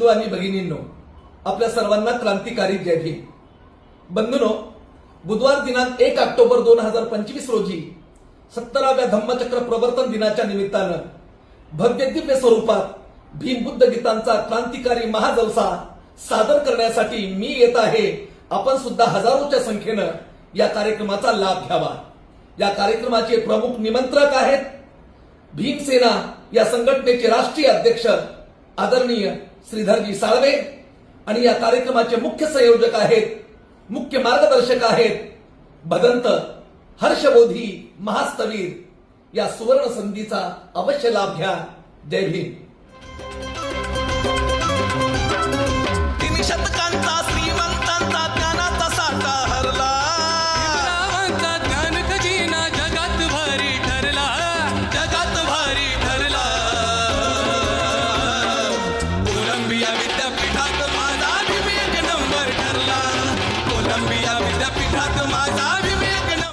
बंधू आणि भगिनींनो, आपल्या सर्वांना क्रांतिकारी जय भीम. बंधूंनो, बुधवार दिनांक 1 ऑक्टोबर 2025 रोजी 70व्या धम्मचक्र प्रवर्तन दिनाच्या निमित्तानं भव्य दिव्य स्वरूपात भीम बुद्ध गीतांचा क्रांतिकारी महाजलसा सादर करण्यासाठी मी येत आहे. आपण सुद्धा हजारोच्या संख्येनं या कार्यक्रमाचा लाभ घ्यावा. या कार्यक्रमाचे प्रमुख निमंत्रक आहेत भीमसेना या संघटनेचे राष्ट्रीय अध्यक्ष आदरणीय श्रीधरजी साळवे आणि या कार्यक्रमाचे मुख्य संयोजक आहेत, मुख्य मार्गदर्शक आहेत भदंत हर्षबोधी महास्तवीर. या सुवर्ण संधीचा अवश्य लाभ घ्या. जय भीम. 3 शतकांत